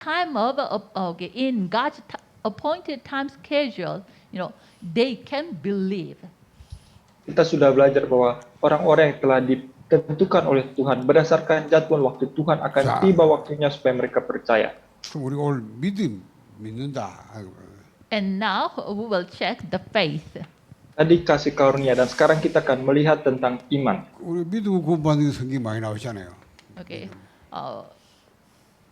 time of in God's appointed time schedule, they can believe. Kita sudah belajar bahwa orang-orang yang telah ditentukan oleh Tuhan berdasarkan jadwal waktu Tuhan akan Sa- tiba waktunya supaya mereka percaya. 우리가 오늘 믿는다. And now we will check the faith. Tadi kasih karunia dan sekarang kita akan melihat tentang iman. 우리 믿음 구원받는 게 성경 많이 나오잖아요. Okay.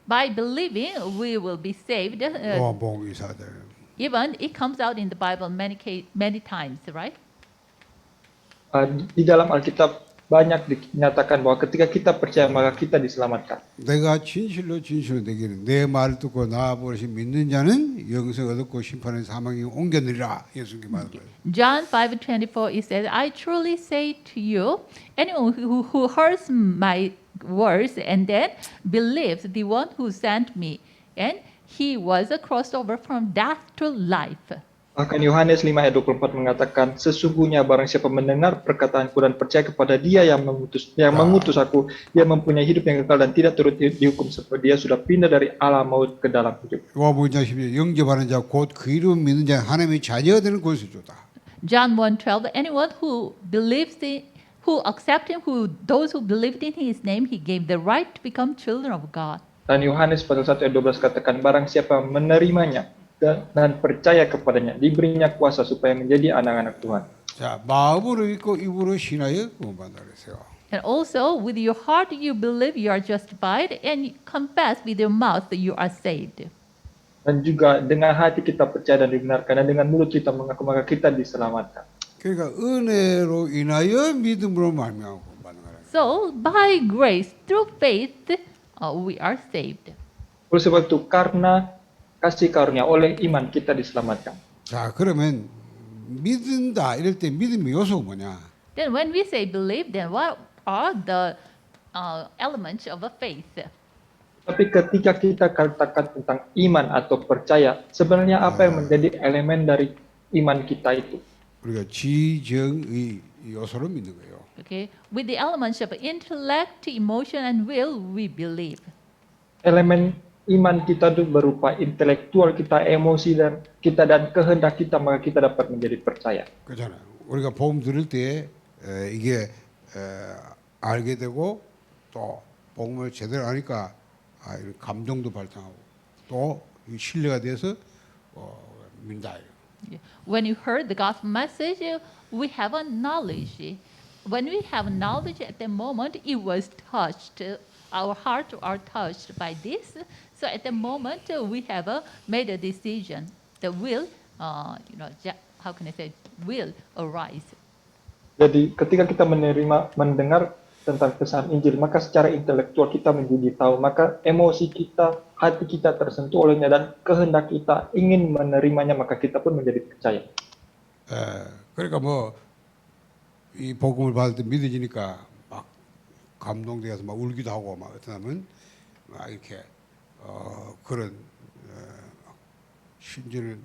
By believing, we will be saved. 요한복음 이사들. Even it comes out in the Bible many times, right? Di dalam Alkitab banyak dinyatakan bahwa ketika kita percaya maka kita diselamatkan. 내가 진실로 되기를 내 말을 듣고 나 보내신 믿는 자는 영생을 얻고 심판의 사망이 옮겨내리라. 예수님께 말한 거예요. John 5:24 it says, I truly say to you, anyone who hears my words and then believes the one who sent me, and he was crossed over from death to life. Bahkan Yohanes 5 ayat 24 mengatakan, sesungguhnya barang siapa mendengar perkataanku dan percaya kepada dia yang mengutus aku, dia mempunyai hidup yang kekal dan tidak turut dihukum sebab dia sudah pindah dari alam maut ke dalam hidup. 요한복음 10절 영접하는 자 곧 그 이름 믿는 자 하나님의 자녀가 되는 것을 줬다. John 1:12, anyone who accept him, those who believed in his name, he gave the right to become children of God. Dan Yohanes pasal 1 ayat 12 katakan, barang siapa menerimanya dan percaya kepadanya, diberinya kuasa supaya menjadi anak-anak Tuhan. 자, 마음으로 믿고 입으로 신하여 구원받는다 그랬어요. And also, with your heart you believe you are justified, and you confess with your mouth that you are saved. Dan juga dengan hati kita percaya dan dibenarkan, dan dengan mulut kita mengaku maka kita diselamatkan. 그러니까 은혜로 인하여 믿음으로 말미암아 구원받는 거예요. So, by grace, through faith, we are saved. Oleh sebab itu, karena kasih karunia oleh iman kita diselamatkan. 자, 그러면 믿는다 이럴 때 믿음의 요소가 뭐냐? Then when we say believe, then what are the elements of a faith? Tapi ketika kita katakan tentang iman atau percaya, sebenarnya apa yang menjadi elemen dari iman kita itu? 우리가 지정의 요소로 믿는 거예요. Okay, with the elements of intellect, emotion, and will, we believe. Elemen iman kita itu berupa intelektual kita, emosi dan kehendak kita, maka kita dapat menjadi percaya. 그렇잖아요. 우리가 복음 들을 때 이게 알게 되고 또 복음을 제대로 아니까 이런 감동도 발생하고 또 신뢰가 돼서 믿는다. When you heard the gospel message, we have a knowledge. When we have knowledge at the moment, it was touched. Our hearts are touched by this. So at the moment, we have made a decision. The will, how can I say, will arise. Jadi ketika kita mendengar tentang pesan Injil, maka secara intelektual kita menjadi tahu, maka emosi kita, hati kita tersentuh olehnya dan kehendak kita ingin menerimanya, maka kita pun menjadi percaya. 그러니까 이 복음을 받을 때 믿어지니까 막 감동돼서 막 울기도 하고 막 어떤 하면 막 이렇게 그런 심지어는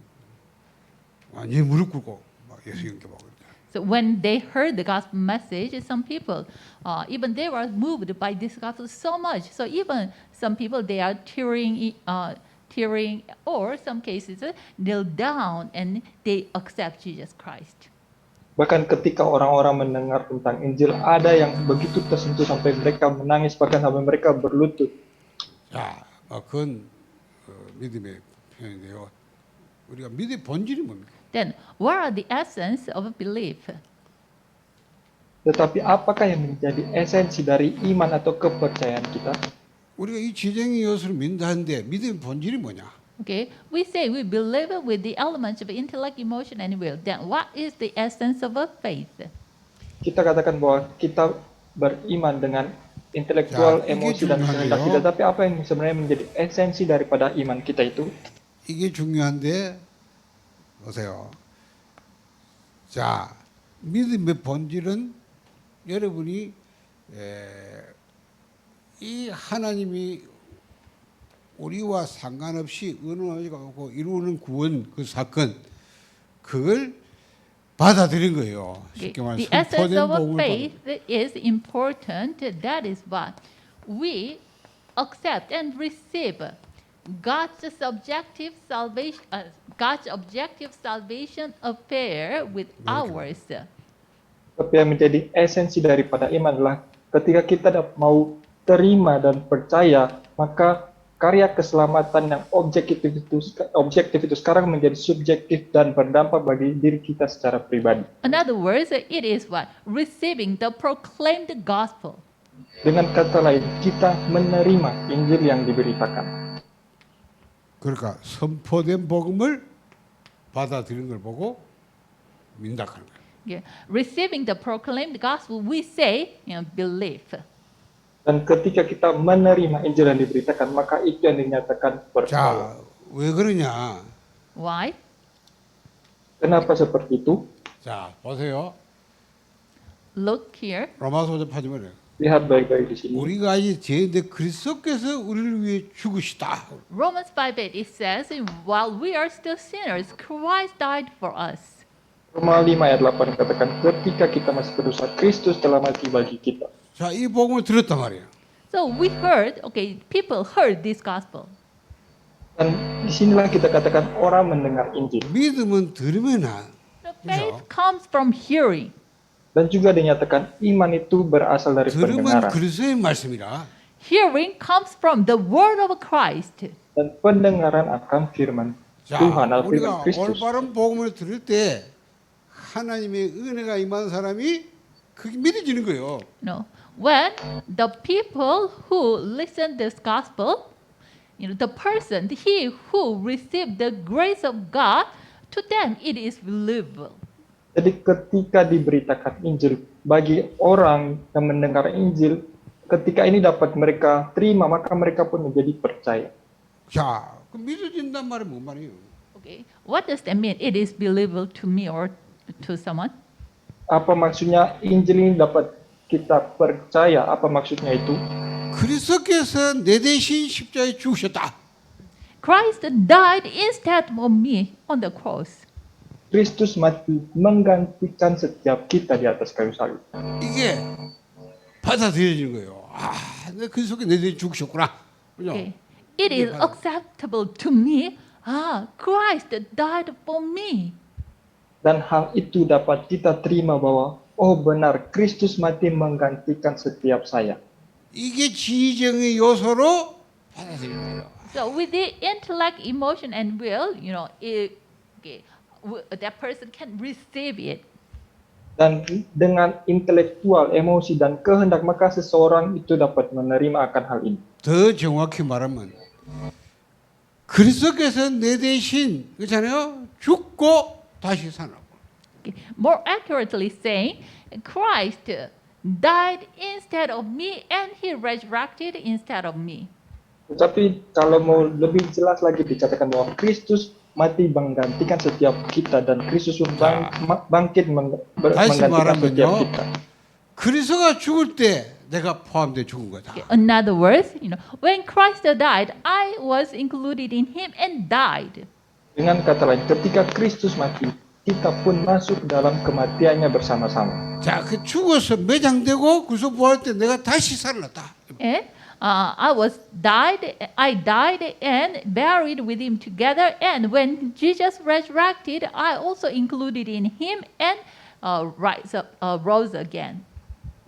완전히 무릎 꿇고 막 예수 영접하고. So when they heard the gospel message, some people, even they were moved by this gospel so much. So even some people, they are tearing, or some cases kneel down and they accept Jesus Christ. Bahkan ketika orang-orang mendengar tentang Injil, ada yang begitu tersentuh sampai mereka menangis, bahkan sampai mereka berlutut. 자, 그건 믿음의 표현인데요. 우리가 믿음의 본질이 뭡니까? Then, what are the essence of a belief? Tetapi apakah yang menjadi esensi dari iman atau kepercayaan kita? 우리가 이 지정의 요소를 믿는다는데 믿음의 본질이 뭐냐? Okay, we say we believe with the elements of intellect, emotion, and will. Then, what is the essence of a faith? Kita katakan bahwa kita beriman dengan intelektual, emosi dan kehendak kita. Tapi apa yang sebenarnya menjadi esensi daripada iman kita itu? 이게 중요한데 보세요. 자, 믿음의 본질은 여러분이 이 하나님이 우리와 상관없이 은원하고 이루는 구원 그 사건 그걸 받아들인 거예요. 쉽게 말해서 The essence of a 복음을 faith is important. That is what we accept and receive God's objective salvation affair with ours. Tapi yang menjadi esensi daripada iman adalah ketika kita mau terima dan percaya, maka karya keselamatan yang objektif itu sekarang menjadi subjektif dan berdampak bagi diri kita secara pribadi. In other words, it is what? Receiving the proclaimed gospel. Dengan kata lain, kita menerima Injil yang diberitakan. 그러니까 선포된 복음을 받아들이는 걸 보고 민다하는 거예요. Yeah. Receiving the proclaimed gospel, we say, belief. Dan ketika kita menerima Injil yang diberitakan, maka itu yang dinyatakan percaya. 자, 왜 그러냐? Why? Kenapa seperti itu? 자, 보세요. Look here. 로마서 5장 8절에 Lihat baik-baik di sini. 우리가 아직 죄인데 그리스도께서 우리를 위해 죽으시다. Romans 5:8, it says, while we are still sinners, Christ died for us. Roma 5 ayat 8 katakan, ketika kita masih berdosa, Kristus telah mati bagi kita. 자, 이 복음을 들었단 말이에요. So we heard, people heard this gospel. Dan disinilah kita katakan orang mendengar Injil. 믿음은 들으면은 The faith comes from hearing. Dan juga dinyatakan iman itu berasal dari 들으면 pendengaran. 그리스도의 말씀이라. Hearing comes from the word of Christ. Dan pendengaran akan firman 자, Tuhan, al firman 우리가 Kristus. 올바른 복음을 들을 때 하나님의 은혜가 임한 사람이 그게 믿어지는 거예요. No. When the people who listen this gospel, the person, he who received the grace of God, to them it is believable. Jadi ketika diberitakan Injil bagi orang yang mendengar Injil, ketika ini dapat mereka terima, maka mereka pun menjadi percaya. 자, 그 믿어진단 말이 뭔 말이에요? Okay. What does that mean? It is believable to me or to someone? Apa maksudnya Injil ini dapat kita percaya? Apa maksudnya itu? 그리스도께서 내 대신 십자가에 죽으셨다. Christ died instead of me on the cross. Kristus mati menggantikan setiap kita di atas kayu salib. 이게 받아들여지는 거예요. 아, 내 그리스도께 내 대신 죽으셨구나. 그죠? Okay. It is acceptable to me. Christ died for me. Dan hal itu dapat kita terima bahwa, oh benar, Kristus mati menggantikan setiap saya. 이게 지정의 요소로 받아들이는 거예요. So with the intellect, emotion, and will, that person can receive it. Dan dengan intelektual, emosi, dan kehendak, maka seseorang itu dapat menerima akan hal ini. 더 정확히 말하면 그리스도께서 내 대신 그렇잖아요. 죽고 다시 살아나고. Okay. More accurately saying, Christ died instead of me and he resurrected instead of me. Tetapi kalau mau lebih jelas lagi dikatakan bahwa Kristus mati menggantikan setiap kita dan Kristus pun bangkit 다시 menggantikan setiap 말하면요. kita. 그리스도가 죽을 때 내가 포함돼 죽은 거다. Okay. In other words, when Christ died, I was included in him and died. Dengan kata lain, ketika Kristus mati, kita pun masuk dalam kematiannya bersama-sama. 자, 그 죽어서 매장되고 그래서 부활 때 내가 다시 살아났다. And I died and buried with him together. And when Jesus resurrected, I also included in him and rose again.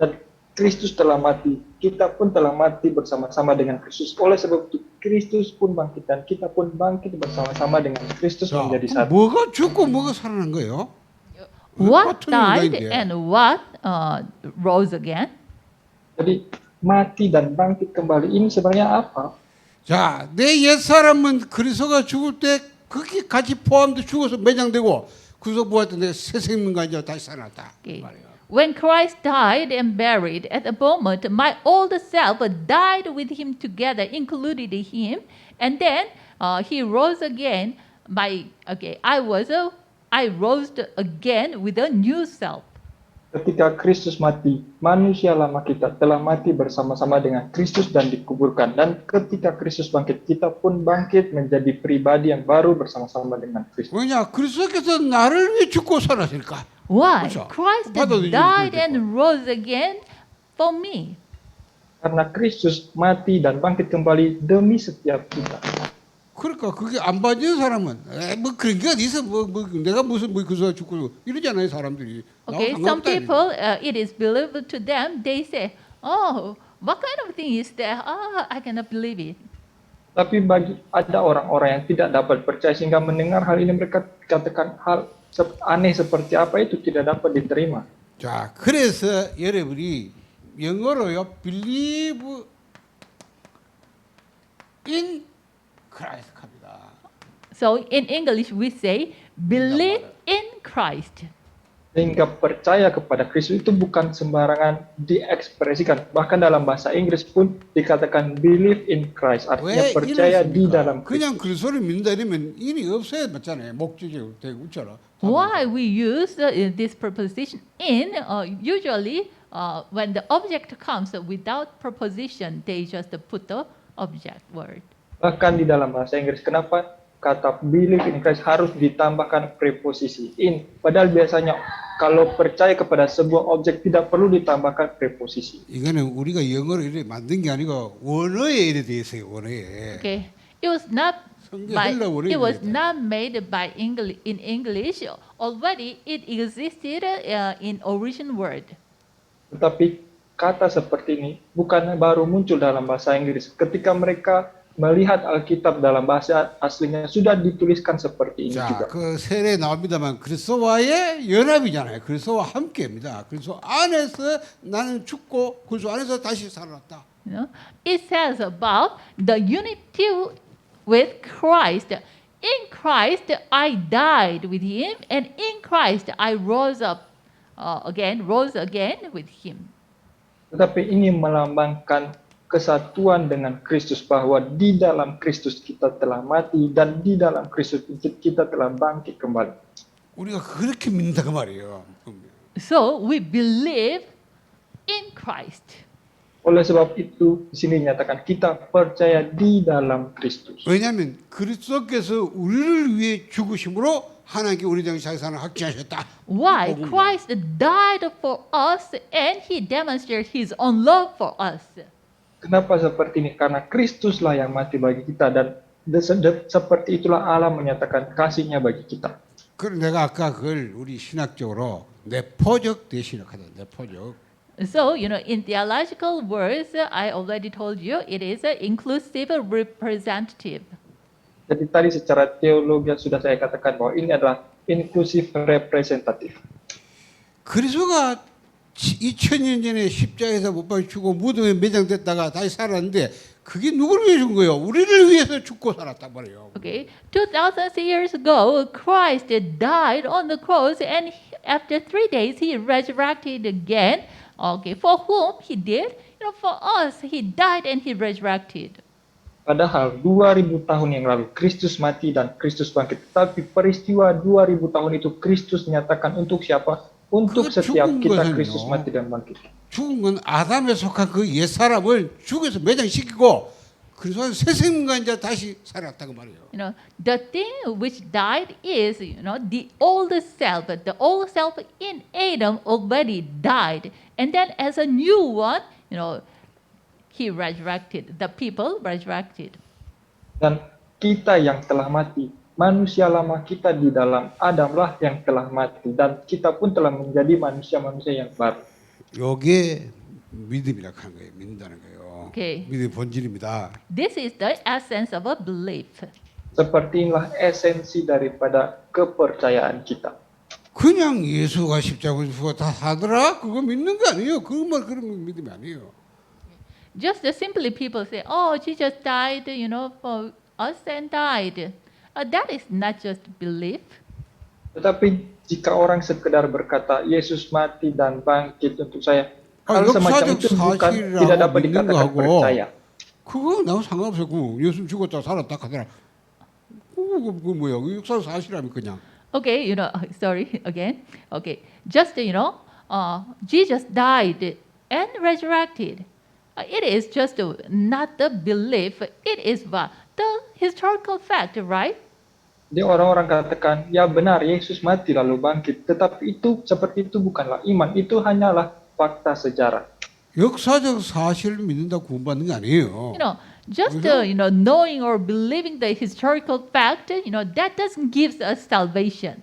Dan Kristus telah mati, kita pun telah mati bersama-sama dengan Kristus. Oleh sebab itu, Kristus pun bangkit dan kita pun bangkit bersama-sama dengan Kristus 자, menjadi satu. 뭐가 죽고 뭐가 살아난 거예요? What 같은 died 인간인데요. and what rose again? Jadi mati dan bangkit kembali ini sebenarnya apa? 자, 내 옛사람은 그리스도가 죽을 때 그게 같이 포함돼 죽어서 매장되고 그래서 부활 때 내가 새 생명까지 다시 살아났다. Okay. 말이에요. When Christ died and buried, at the moment, my old self died with him together, included him, and then he rose again. I rose again with a new self. Ketika Kristus mati, manusia lama kita telah mati bersama-sama dengan Kristus dan dikuburkan. Dan ketika Kristus bangkit, kita pun bangkit menjadi pribadi yang baru bersama-sama dengan Kristus. 왜냐? 그리스도께서 나를 위해 죽고 살았으니까. Why? 그렇죠. Christ 받아들이지 died 못했고. and rose again for me. Karena Kristus mati dan bangkit kembali demi setiap kita. 그러니까 그게 안 받는 사람은 뭐 그런 게 어디 있어 뭐 내가 무슨 뭐 그래서 죽고 이러잖아요 사람들이. Okay, 나하고 some 상관없다 people, it is believable to them. They say, "Oh, what kind of thing is that? Oh, I cannot believe it." Tapi bagi ada orang-orang yang tidak dapat percaya sehingga mendengar hal ini mereka katakan hal aneh seperti apa itu tidak dapat diterima. 자, 그래서 여러분이 영어로요, believe in Christ 합니다. So in English, we say, "Believe in Christ." Sehingga percaya kepada Kristus itu bukan sembarangan diekspresikan. Bahkan dalam bahasa Inggris pun dikatakan believe in Christ. Artinya 왜 percaya di 이렇습니까? dalam 그냥 Kristus. 그리스도를 믿는다 이러면 의미 없어야 맞잖아요. 목적이 되고 있잖아. Why we use this preposition in? Usually, when the object comes without preposition, they just put the object word. Bahkan di dalam bahasa Inggris, kenapa kata believe in Christ harus ditambahkan preposisi in? Padahal biasanya kalau percaya kepada sebuah objek tidak perlu ditambahkan preposisi. 이거는 우리가 영어로 이렇게 만든 게 아니고 원어에 이래 돼 있어요. 원어에. Okay, it was not 성경을 it was not made by English in English. Already, it existed in origin word. Tetapi kata seperti ini bukan baru muncul dalam bahasa Inggris. Ketika mereka melihat Alkitab dalam bahasa aslinya sudah dituliskan seperti ini 자, juga. 그 세례 나옵니다만 그리스도와의 연합이잖아요. 그리스도와 함께입니다. 그리스도 안에서 나는 죽고 그리스도 안에서 다시 살아났다. You know, it says about the unity with Christ. In Christ, I died with Him, and in Christ, I rose again with Him. Tetapi ini melambangkan kesatuan dengan Kristus, bahwa di dalam Kristus kita telah mati dan di dalam Kristus kita telah bangkit kembali. 우리가 그렇게 믿는다 그 말이에요. So we believe in Christ. Oleh sebab itu di sini dinyatakan kita percaya di dalam Kristus. 왜냐하면 그리스도께서 우리를 위해 죽으심으로 하나님께 우리 등 자기산을 확증하셨다. Why? Christ died for us, and He demonstrated His own love for us. Kenapa seperti ini? Karena Kristuslah yang mati bagi kita dan seperti itulah Allah menyatakan kasih-Nya bagi kita. 그럼 내가 아까 그걸 우리 신학적으로 내포적 대신학하다. 내포적. So, in theological words, I already told you, it is an inclusive representative. Jadi tadi secara teologi sudah saya katakan bahwa ini adalah inklusif representatif. 그리스도가 2000년 전에 십자가에서 못 박혀 죽고 무덤에 매장됐다가 다시 살았는데 그게 누구를 위해 죽은 거예요? 우리를 위해서 죽고 살았단 말이에요. Okay, 2,000 years ago, Christ died on the cross, and after 3 days, He resurrected again. Okay, for whom He did? For us, He died and He resurrected. Padahal 2000 tahun yang lalu Kristus mati dan Kristus bangkit. Tapi peristiwa 2000 tahun itu Kristus nyatakan untuk siapa? Untuk setiap kita Kristus mati dan bangkit. 죽은 건 아담에 속한 그 옛사람을 죽여서 매장시키고 그래서 새 생명과 이제 다시 살았다고 말이에요. The thing which died is, the old self. The old self in Adam already died. And then as a new one, He resurrected. The people resurrected. Dan kita yang telah mati, manusia lama kita di dalam Adamlah yang telah mati. Dan kita pun telah menjadi manusia-manusia yang baru. 이게 믿음이라고 하는 거예요. 믿는다는 거예요. Okay. 믿음의 본질입니다. This is the essence of a belief. Seperti inilah esensi daripada kepercayaan kita. 그냥 예수가 십자가에서 죽어 다 사더라? 그거 믿는 거 아니에요. 그것만 그런 믿음이 아니에요. Just simply people say, "Oh, Jesus died, for us and died." That is not just belief. Tetapi jika orang sekedar berkata Yesus mati dan bangkit untuk saya, hal semacam itu bukan tidak dapat dikatakan percaya. 그거 나하고 상관없어요. 예수 죽었다 살았다 하더라. 그거 뭐야? 역사 사실이라면 그냥. Okay, sorry again. Okay, just Jesus died and resurrected. It is just not the belief. It is the historical fact, right? Jadi orang-orang katakan, ya benar Yesus mati lalu bangkit. Tetapi itu seperti itu bukanlah iman. Itu hanyalah fakta sejarah. 역사적 사실을 믿는다고 구원받는 게 아니에요. Just 그죠? knowing or believing the historical fact, that doesn't give us salvation.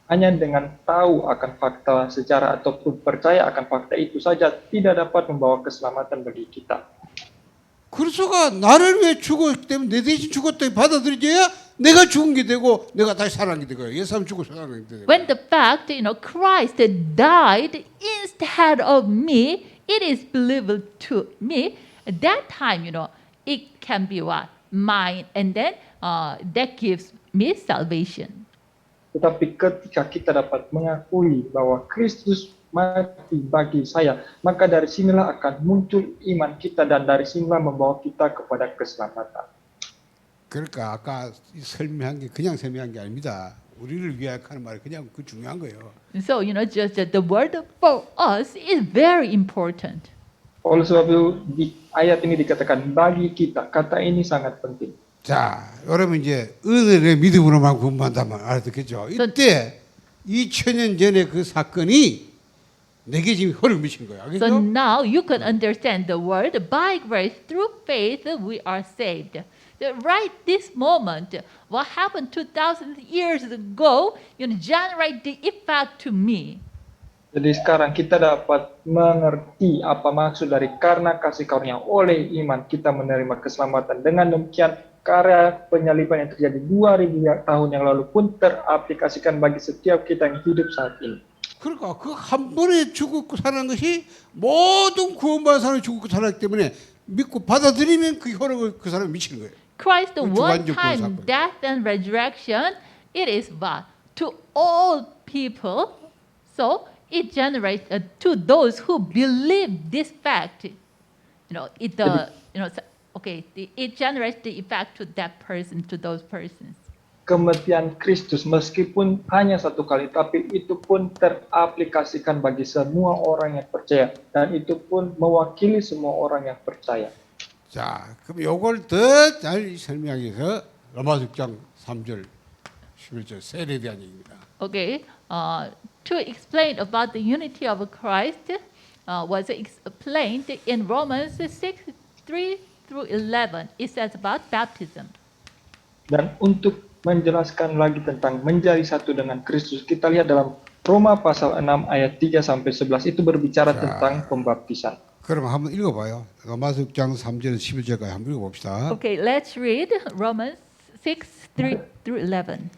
Hanya dengan tahu akan fakta sejarah ataupun percaya akan fakta itu saja tidak dapat membawa keselamatan bagi kita. 그리스도가 나를 위해 죽었기 때문에 내 대신 죽었다고 받아들여야 내가 죽은 게 되고 내가 다시 살아난 게 되고요. 예수 죽고 살아난 게 되고. When the fact, Christ died instead of me, it is believable to me. At that time, it can be what? Mine. And then that gives me salvation. Tetapi ketika kita dapat mengakui bahwa Kristus mati bagi saya, maka dari sinilah akan muncul iman kita dan dari sinilah membawa kita kepada keselamatan. 그러니까 아까 설명한 게 그냥 설명한 게 아닙니다. 우리를 위하여 하는 말이 그냥 그 중요한 거예요. So, just the word for us is very important. Oleh sebab itu di ayat ini dikatakan bagi kita, kata ini sangat penting. 자, 여러분 이제 은혜의 믿음으로만 구원받다만 알아듣겠죠. 이때 2000년 전에 그 사건이 내게 지금 허를 미친 거야. So 알겠죠? now you can understand the word by grace through faith we are saved. Right this moment, what happened 2,000 years ago, generate the effect to me. Jadi sekarang kita dapat mengerti apa maksud dari karena kasih karunia oleh iman kita menerima keselamatan. Dengan demikian karya penyaliban yang terjadi 2000 tahun yang lalu pun teraplikasikan bagi setiap kita yang hidup saat ini. 그러니까 그 한 번에 죽고 살아난 것이 모든 구원받은 사람이 죽고 살았기 때문에 믿고 받아들이면 그 혈액을 그 사람이 미치는 거예요. Christ, 그 one 주관적 time 구원 사건. death and resurrection, it is what? To all people. So it generates to those who believe this fact. It generates the effect to that person, to those persons. Kematian Kristus meskipun hanya satu kali, tapi itu pun teraplikasikan bagi semua orang yang percaya. Dan itu pun mewakili semua orang yang percaya. 자, 그럼 요걸 더 잘 설명하기 위해서 로마서 6장 3절 11절 세례에 대한 얘기입니다. Okay, to explain about the unity of Christ was explained in Romans 6, 3 through 11. It says about baptism. Dan untuk menjelaskan lagi tentang menjadi satu dengan Kristus, kita lihat dalam Roma pasal 6 ayat 3 sampai 11 itu berbicara tentang pembaptisan. 그럼 한번 읽어봐요. 로마서 6장 3절 11절까지 한번 읽어봅시다. Okay, let's read Romans 6, 3 through 11.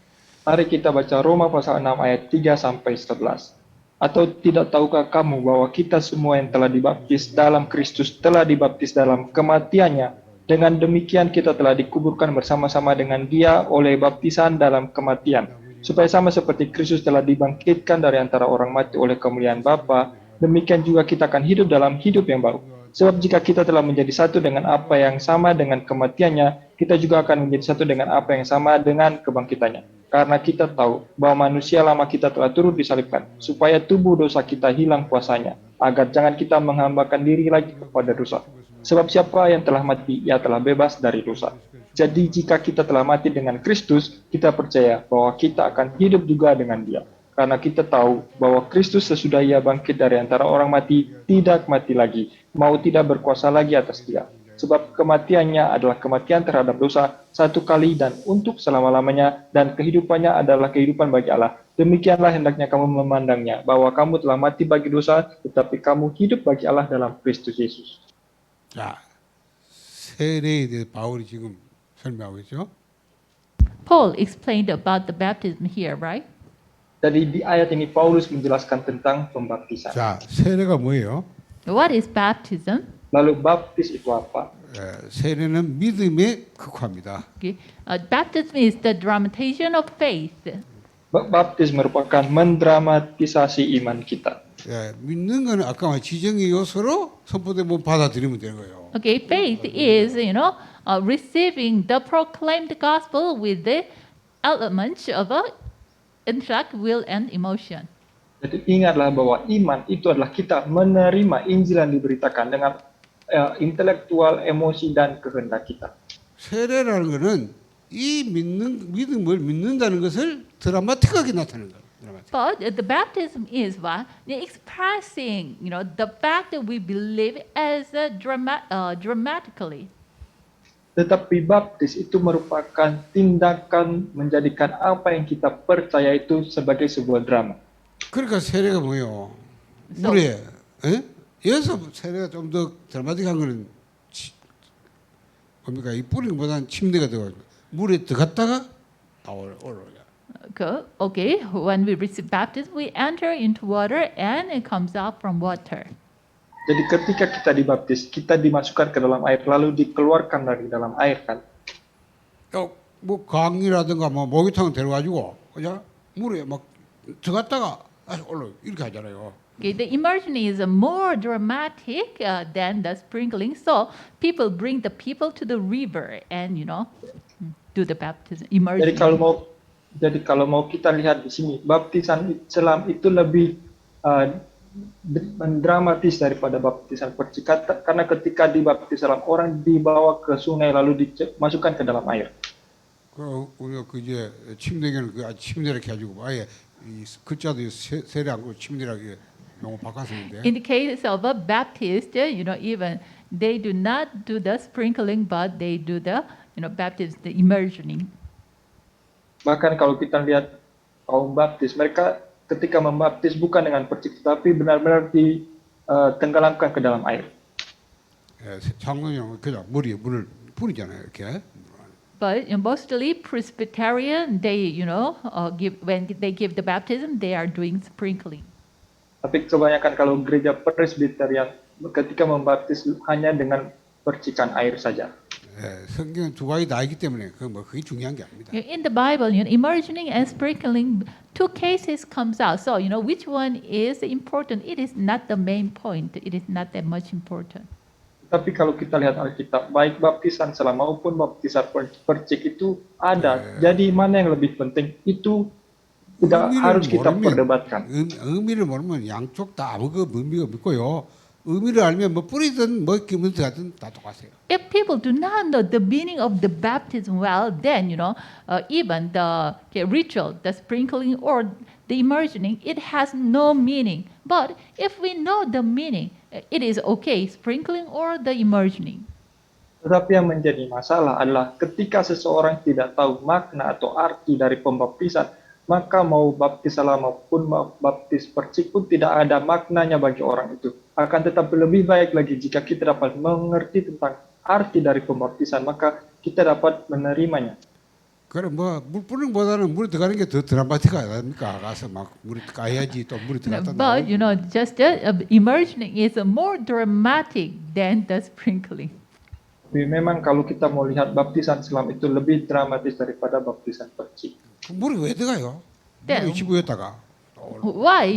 Mari kita baca Roma pasal 6 ayat 3 sampai 11. Atau tidak tahukah kamu bahwa kita semua yang telah dibaptis dalam Kristus telah dibaptis dalam kematiannya? Dengan demikian kita telah dikuburkan bersama-sama dengan Dia oleh baptisan dalam kematian, supaya sama seperti Kristus telah dibangkitkan dari antara orang mati oleh kemuliaan Bapa, demikian juga kita akan hidup dalam hidup yang baru. Sebab jika kita telah menjadi satu dengan apa yang sama dengan kematiannya, kita juga akan menjadi satu dengan apa yang sama dengan kebangkitannya. Karena kita tahu bahwa manusia lama kita telah turut disalibkan, supaya tubuh dosa kita hilang kuasanya, agar jangan kita menghambakan diri lagi kepada dosa. Sebab siapa yang telah mati, ia telah bebas dari dosa. Jadi jika kita telah mati dengan Kristus, kita percaya bahwa kita akan hidup juga dengan Dia. Karena kita tahu bahwa Kristus sesudah Ia bangkit dari antara orang mati, tidak mati lagi, mau tidak berkuasa lagi atas Dia. Sebab kematiannya adalah kematian terhadap dosa satu kali dan untuk selama-lamanya, dan kehidupannya adalah kehidupan bagi Allah. Demikianlah hendaknya kamu memandangnya, bahwa kamu telah mati bagi dosa, tetapi kamu hidup bagi Allah dalam Kristus Yesus. 자, 세례에 대해 바울이 지금 설명하고 있죠. Paul explained about the baptism here, right? Jadi di ayat ini Paulus menjelaskan tentang pembaptisan. 자, 세례가 뭐예요? What is baptism? Lalu baptis itu apa? 세례는 믿음의 극화입니다. Okay. Baptism is the dramatization of faith. Baptis merupakan mendramatisasi iman kita. 믿는 거는 아까 말 지정의 요소로 선포되면 받아들이면 되는 거예요. Okay, faith is, receiving the proclaimed gospel with the elements of intellect, will, and emotion. Jadi ingatlah bahwa iman itu adalah kita menerima Injil yang diberitakan dengan intelektual, emosi, dan kehendak kita. 세례라는 거는 이 믿음을 믿는다는 것을 드라마틱하게 나타내는 거예요. But the baptism is what? Expressing, the fact that we believe as dramatically. Tetapi baptis itu merupakan tindakan menjadikan apa yang kita percaya itu sebagai sebuah drama. 그러니까 세례가 뭐예요? So- 물에, 에? 여기서 세례가 좀 더 드라마틱한 거는 뭡니까? 이 뿌리는 것보다는 침대가 더 물에 들어갔다가 올라오냐. Okay, when we receive baptism, we enter into water and it comes out from water. Jadi ketika kita dibaptis, kita dimasukkan ke dalam air lalu dikeluarkan dari dalam air kan. 뭐 강이라든가 뭐 목욕탕 데려가지고 그죠? 물에 막 들어갔다가 다시 올라 이렇게 하잖아요. Okay, the immersion is more dramatic than the sprinkling. So people bring the people to the river and do the baptism immersion. Jadi kalau mau kita lihat di sini, baptisan Islam itu lebih dramatis daripada baptisan percikan, karena ketika dibaptis Islam orang dibawa ke sungai lalu dimasukkan ke dalam air. 우리가 그 이제 침대기는 그 침대라 해가지고 아예 이 글자도 세례 안 고 침대라 용어 바꿨었는데. In the case of a Baptist, even they do not do the sprinkling, but they do the baptism, the immersioning. Bahkan kalau kita lihat kaum baptis, mereka ketika membaptis bukan dengan percik, tapi benar-benar ditenggelamkan ke dalam air. 장로님 그냥 머리에 물을 뿌리잖아요, 이렇게. But mostly Presbyterian, they when they give the baptism, they are doing sprinkling. Tapi kebanyakan kalau gereja Presbyterian ketika membaptis hanya dengan percikan air saja. 성경은 두 가지 다 있기 때문에 그게 중요한 게 아닙니다. In the Bible, immersioning and sprinkling, two cases comes out. So which one is important? It is not the main point. It is not that much important. Tapi kalau kita lihat Alkitab, baik baptisan Islam maupun baptisan percik itu ada. Jadi mana yang lebih penting itu tidak harus kita perdebatkan. 의미를 모르면 양쪽 다 아무 의미가 없고요. 의미를 알면 뭐 뿌리든 뭐 기분 들어가든 다 똑같아요. If people do not know the meaning of the baptism well, then even the ritual, the sprinkling or the immersioning, it has no meaning. But if we know the meaning, it is okay, sprinkling or the immersioning. Tetapi yang menjadi masalah adalah ketika seseorang tidak tahu makna atau arti dari pembaptisan, maka mau baptis salah maupun baptis percik pun tidak ada maknanya bagi orang itu. Akan tetapi lebih baik lagi jika kita dapat mengerti tentang arti dari pembaptisan, maka kita dapat menerimanya. 그래 물 뿌리는 보다는 물에 들어가는 게 더 드라마틱하지 않습니까? 가서 막 물에 가야지 또 물에 들어갔다 But just immersioning is more dramatic than the sprinkling. Tapi memang kalau kita mau lihat baptisan Islam itu lebih dramatis daripada baptisan percik. 물이 왜 들어가요? 물이 지부였다가. Why?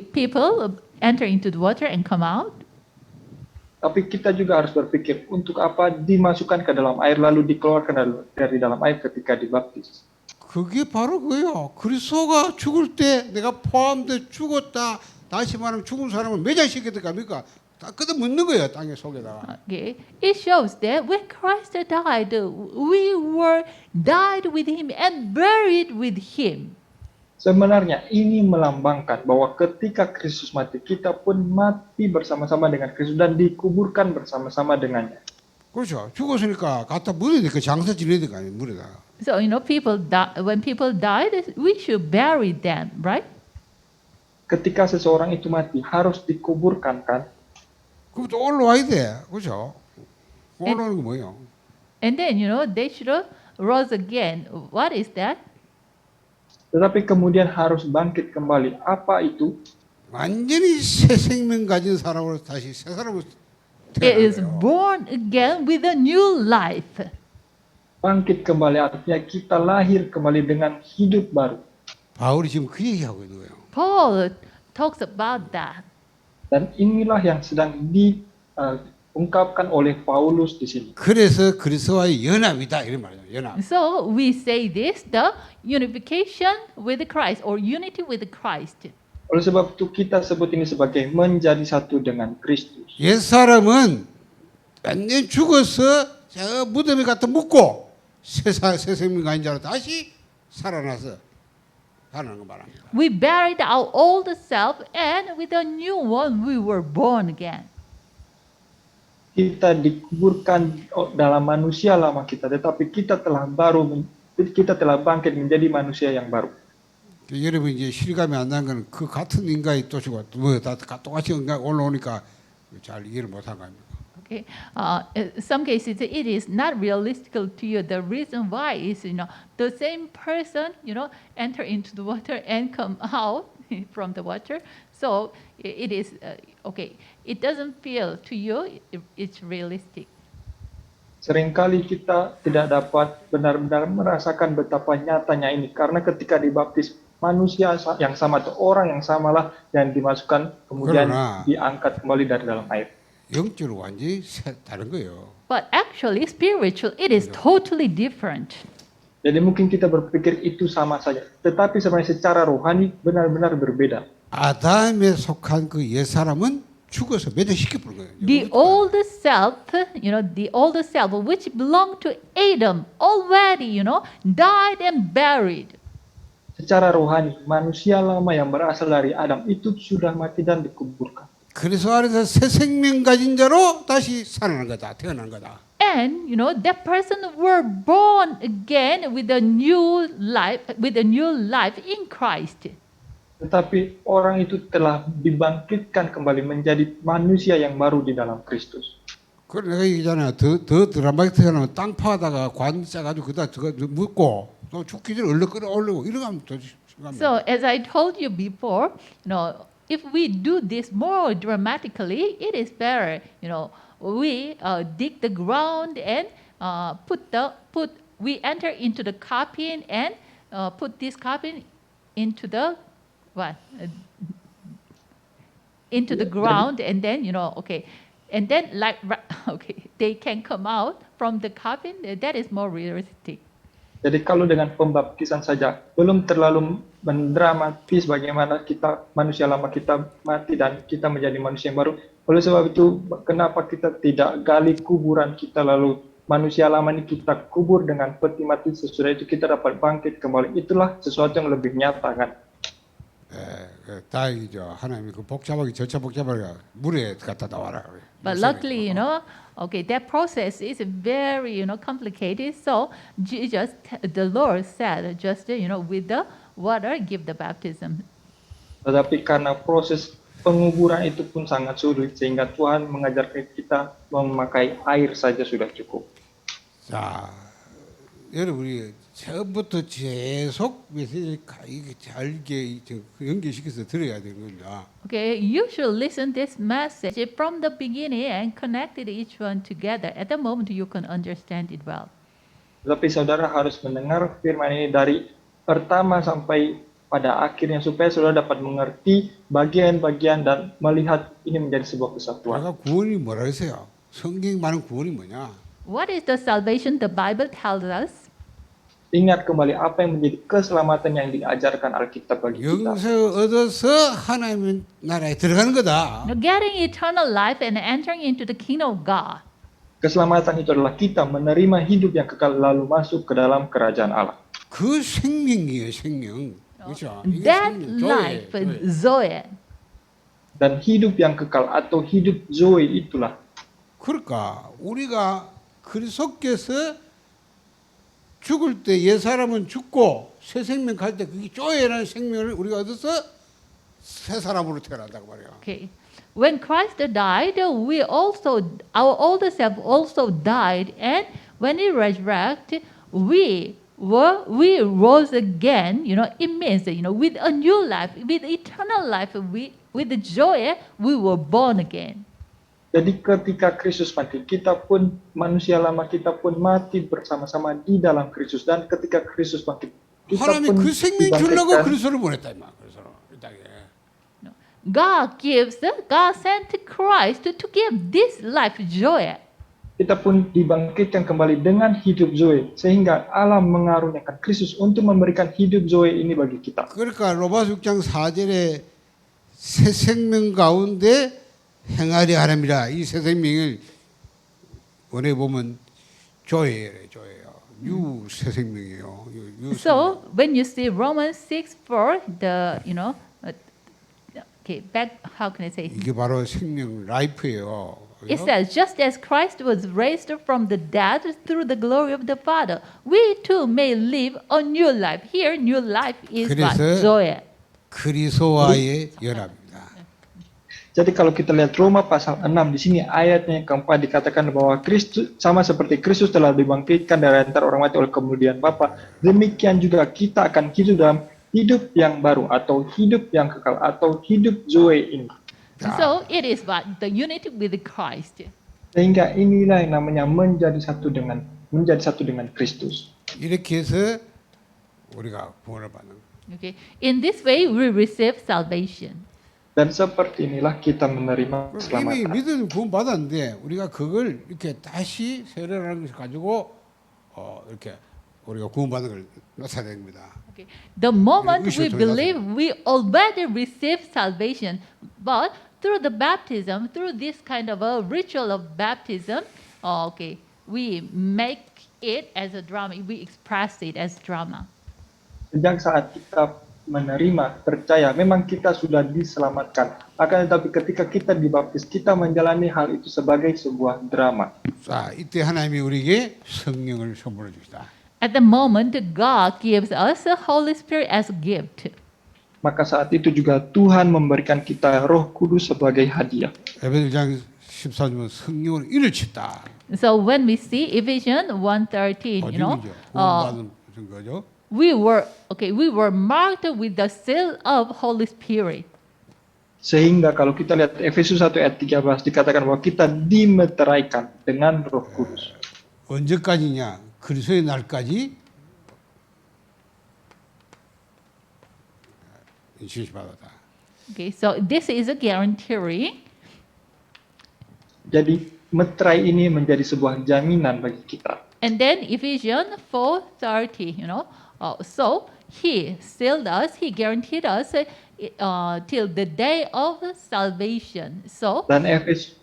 People enter into the water and come out. Tapi kita juga harus berpikir untuk apa dimasukkan ke dalam air lalu dikeluarkan dari dalam air ketika dibaptis. 그게 바로 그거예요. 그리스도가 죽을 때 내가 포함돼 죽었다. 다시 말하면 죽은 사람을 매장시켜야 됩니까? 다 끄덕 묻는 거예요, 땅에 속에다가. Okay, it shows that when Christ died, we died with Him and buried with Him. Sebenarnya ini melambangkan bahwa ketika Kristus mati, kita pun mati bersama-sama dengan Kristus dan dikuburkan bersama-sama dengannya. 그렇죠. 죽었으니까 갖다 묻어야 돼. 그 장사 지내야 될 거 아니에요, 물에다가. So when people died, we should bury them, right? Ketika seseorang itu mati, harus dikuburkan kan? 그럼 또 올라와야 돼, 그렇죠? 올라오는 거 뭐예요? And then they should rise again. What is that? Tetapi kemudian harus bangkit kembali. Apa itu? 완전히 새 생명 가진 사람으로 다시 새 사람으로 It is 태어나요. born again with a new life. Bangkit kembali artinya kita lahir kembali dengan hidup baru. 바울이 지금 그 얘기하고 있는 거예요. Paul talks about that. Dan inilah yang sedang diungkapkan oleh Paulus di sini. 그래서 그리스도와의 연합이다 이런 말이에요. 연합. So we say this, the unification with Christ or unity with Christ. Oleh sebab itu kita sebut ini sebagai menjadi satu dengan Kristus. 옛 사람은 완전 죽어서 저 무덤에 갖다 묻고 새 생명 가진 자로 다시 살아나서 살아나는 거 말합니다. We buried our old self and with a new one we were born again. kita dikuburkan dalam manusia lama kita, tetapi kita telah bangkit menjadi manusia yang baru. 여러분 이제 실감이 안 나는 거는 그 같은 인간이 또 지고 뭐다 똑같이 인간 올라오니까 잘 이해를 못한 거 아닙니까? Okay. In some cases, it is not realistic to you. The reason why is, the same person, enter into the water and come out from the water. So it is, okay. It doesn't feel to you, it's realistic. Seringkali kita tidak dapat benar-benar merasakan betapa nyatanya ini. Karena ketika dibaptis, manusia yang sama atau orang yang samalah yang dimasukkan kemudian diangkat kembali dari dalam air. 영적으로 완전히 다른 거예요. But actually, spiritual, it is totally different. Jadi mungkin kita berpikir itu sama saja. Tetapi sebenarnya secara rohani benar-benar berbeda. 아담에 속한 그 옛사람은 죽어서 매장시켜 버린 거예요. The old self, the old self which belonged to Adam already, died and buried. Secara rohani, manusia lama yang berasal dari Adam itu sudah mati dan dikuburkan. 그래서 안에서 새 생명 가진 자로 다시 살아난 거다. 태어난 거다. And that person were born again with a new life in Christ. Tetapi orang itu telah dibangkitkan kembali menjadi manusia yang baru di dalam Kristus. 그래 내가 얘기잖아요. 더 드라마틱하면 땅 파다가 관 짜가지고 그다 묻고 또 죽기 전에 얼른 끌어올리고 이러면 더 심합니다. So as I told you before, if we do this more dramatically, it is better. We dig the ground and we enter into the coffin and put this coffin into the into the ground, and then and then they can come out from the coffin. That is more realistic. Jadi kalau dengan pembaptisan saja belum terlalu mendramatis bagaimana kita manusia lama kita mati dan kita menjadi manusia yang baru. Oleh sebab itu kenapa kita tidak gali kuburan kita lalu manusia lama ini kita kubur dengan peti mati, sesudah itu kita dapat bangkit kembali. Itulah sesuatu yang lebih nyata kan. 다행이죠. 하나님이 그 복잡하게 절차 복잡하게 물에 갖다 놔라. But luckily, that process is very, complicated. So Jesus, the Lord said, just, with the water, give the baptism. Tetapi karena proses penguburan itu pun sangat sulit, sehingga Tuhan mengajarkan kita memakai air saja sudah cukup. 자, 여러분이 처음부터 계속 메시지 잘 연결시켜서 들어야 되는 겁니다. Okay, you should listen this message from the beginning and connect each one together. At the moment, you can understand it well. Tetapi saudara harus mendengar firman ini dari pertama sampai pada akhirnya supaya saudara dapat mengerti bagian-bagian dan melihat ini menjadi sebuah kesatuan. 내가 구원이 뭐라 했어요? 성경 말하는 구원이 뭐냐? What is the salvation the Bible tells us? Ingat kembali apa yang menjadi keselamatan yang diajarkan Alkitab bagi kita. 영생을 얻어서 하나님 나라에 들어가는 거다. Getting eternal life and entering into the kingdom of God. Keselamatan itu adalah kita menerima hidup yang kekal lalu masuk ke dalam kerajaan Allah. 그 생명이에요, 생명. 그렇죠? That life, Zoe. Dan hidup yang kekal atau hidup Zoe itulah. 그러니까 우리가 그리스도께서 죽을 때 옛사람은 죽고 새 생명 갈 때 그게 조회라는 생명을 우리가 얻어서 새 사람으로 태어난다고 말이야. Okay. When Christ died, our older self also died, and when He resurrected, we rose again. It means with a new life, with eternal life, with the joy, we were born again. Jadi ketika Kristus mati, kita pun manusia lama kita pun mati bersama-sama di dalam Kristus, dan ketika Kristus bangkit, kita 하나님이 pun 그 생명 주려고 dibangkitkan. 그리스도를 보냈다 이 말. 그리스도로 이 땅에. God sent Christ to give this life joy. Kita pun dibangkitkan kembali dengan hidup Zoe, sehingga Allah mengaruniakan Kristus untuk memberikan hidup Zoe ini bagi kita. 그러니까 로마서 6장 4절에 새 생명 가운데 행하려 하랍니다. 이 새 생명을 원에 보면 조예요. 유 새 생명이에요. So when you see Romans 6:4, okay, back. How can I say? 이게 바로 생명 라이프예요. It says, just as Christ was raised from the dead through the glory of the Father, we too may live a new life. Here, new life is what? 그래서 Zoe. 그리스도와의 연합입니다. Jadi kalau kita lihat Roma pasal 6 di sini ayatnya yang keempat dikatakan bahwa Kristus sama seperti Kristus telah dibangkitkan dari antara orang mati oleh kemudian Bapa, demikian juga kita akan hidup dalam hidup yang baru atau hidup yang kekal atau hidup Zoe ini. So it is what? The unity with Christ. Sehingga inilah yang namanya menjadi satu dengan Kristus. 이렇게 해서 우리가 구원을 받는 거예요. Okay. In this way, we receive salvation. Dan seperti inilah kita menerima 이미 keselamatan. 믿음 구원 받았는데 우리가 그걸 이렇게 다시 세례라는 것을 가지고 이렇게 우리가 구원 받는 걸 나타내야 됩니다. Okay. The moment 의식을 we 통해서. believe, we already receive salvation, but through the baptism, through this kind of a ritual of baptism, okay, we make it as a drama. We express it as drama. Sejak saat kita menerima, percaya, memang kita sudah diselamatkan. Akan tetapi ketika kita dibaptis, kita menjalani hal itu sebagai sebuah drama. 자, 이때 하나님이 우리에게 성령을 선물해 주시다. At the moment, God gives us the Holy Spirit as a gift. Maka saat itu juga Tuhan memberikan kita Roh Kudus sebagai hadiah. 에베소 1장 14절은 성령을 일을 쳤다. So when we see Ephesians 1:13, you know, 거짓이죠. 구원 받은 거죠. we were marked with the seal of Holy Spirit. Sehingga kalau kita lihat Efesus 1 ayat 13 dikatakan bahwa kita dimeteraikan dengan Roh Kudus. 언제까지냐? 그리스도의 날까지 인식이 받았다. Okay, so this is a guarantee. Jadi meterai ini menjadi sebuah jaminan bagi kita. And then Ephesians 4:30, you know, so He sealed us, He guaranteed us till the day of salvation. So Dan Efesus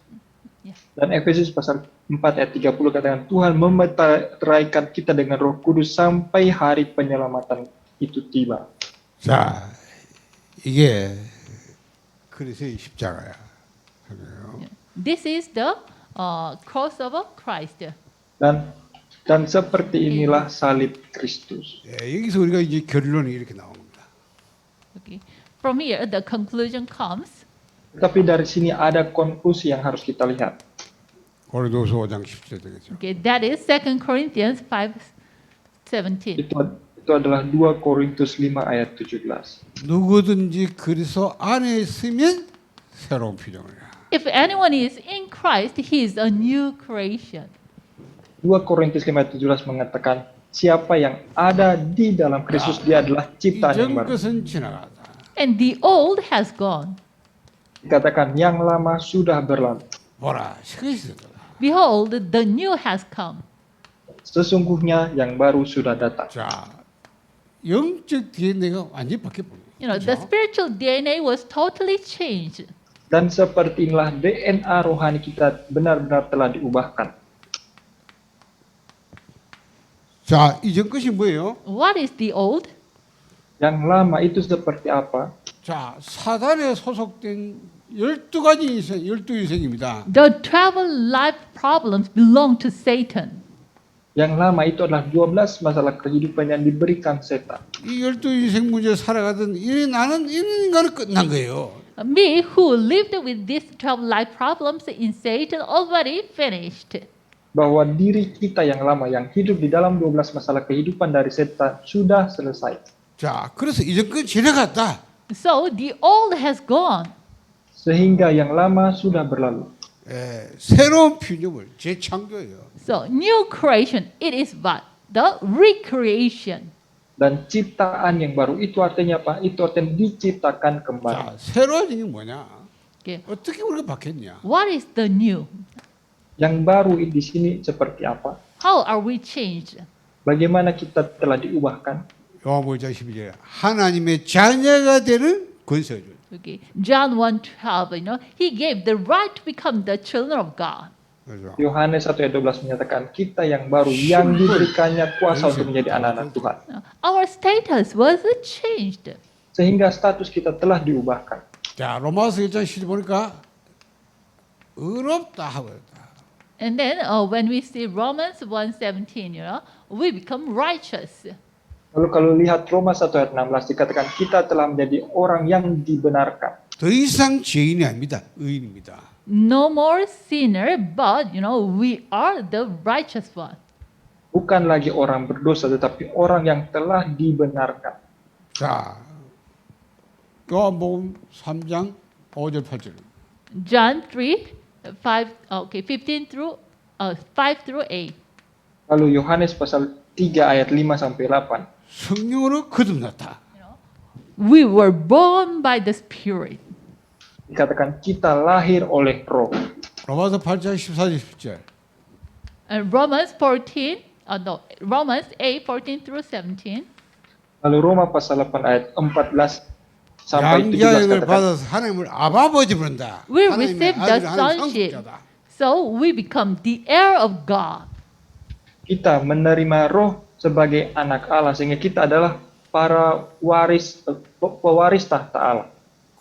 Yeah. dan Efesus pasal 4 ayat 30 katakan Tuhan memeteraikan kita dengan Roh Kudus sampai hari penyelamatan itu tiba. 자, 이게 그리스도의 십자가야. this is the cross of Christ. Dan seperti inilah salib Kristus. 예, 여기서 우리가 이제 결론이 이렇게 나온 겁니다. Okay. From here, the conclusion comes. Tapi dari sini ada konklusi yang harus kita lihat. 고린도서 5장 10절 되겠죠. Okay, that is 2 Corinthians 5:17. Itu adalah 2 Korintus 5 ayat 17. 누구든지 그리스도 안에 있으면 새로운 피조물이야. If anyone is in Christ, he is a new creation. 2 Korintus 5 ayat 17 mengatakan, siapa yang ada di dalam Kristus dia adalah ciptaan yang 이전 baru. 것은 지나가다. And the old has gone. Dikatakan yang lama sudah berlalu. 보라, 새것이 되더라. Behold, the new has come. Sesungguhnya yang baru sudah datang. 자, 영적 DNA가 완전히 바뀌어버려요. You know, the spiritual DNA was totally changed. Dan seperti inilah DNA rohani kita benar-benar telah diubahkan. 자, 이전 것이 뭐예요? What is the old? Yang lama itu seperti apa? 자, 사단에 소속된 12가지 인생, 12인생입니다. The 12 life problems belong to Satan. Yang lama itu adalah 12 masalah kehidupan yang diberikan setan. 이 12인생 문제 살아가던 나는 이런 인간은 끝난 거예요. Me, who lived with these 12 life problems in Satan, already finished. Bahwa diri kita yang lama yang hidup di dalam 12 masalah kehidupan dari setan sudah selesai. 자, 그래서 이전 건 지나갔다. So the old has gone. Sehingga yang lama sudah berlalu. 새로운 피조물, 재창조예요. So new creation, it is what? The recreation. Dan ciptaan yang baru itu artinya apa? Itu artinya diciptakan kembali. 자, 새로워진 게 뭐냐? Okay. 어떻게 우리가 바뀌었냐? What is the new? Yang baru di sini seperti apa? How are we changed? Bagaimana kita telah diubahkan? 요한복음 12절에 하나님의 자녀가 되는 권세를 줍니다. Okay. John 1:12, you know, he gave the right to become the children of God. 그래서 Yohanes 1 ayat 12 menyatakan kita yang baru yang diberikannya kuasa untuk menjadi anak-anak Tuhan. Our status was changed. Sehingga status kita telah diubahkan. 자, 로마서 1장 10절 보니까 의롭다 하거든. And then when we see Romans 1:17, we become righteous. Lalu kalau lihat Roma 1 ayat 16 dikatakan kita telah menjadi orang yang dibenarkan. 더 이상 죄인이 아닙니다. 의인입니다. No more sinner, but we are the righteous one. Bukan lagi orang berdosa tetapi orang yang telah dibenarkan. 자, 요한복음 3장 5절 8절. John 15 through 5 through 8. Lalu Yohanes pasal 3 ayat 5 sampai 8. 성령으로 거듭났다. We were born by the Spirit. Dikatakan kita lahir oleh Roh. 로마서 8장 14절 10절. And Romans 8:14 through 17. Lalu Roma pasal 8 ayat 14 sampai 17 양자역을 katakan 받아서 하나님을 아버지 부른다. We 하나님의 receive the 아들, 하나님의 sonship. 성숙자다. So we become the heir of God. kita menerima Roh sebagai anak Allah sehingga kita adalah para pewaris tahta Allah.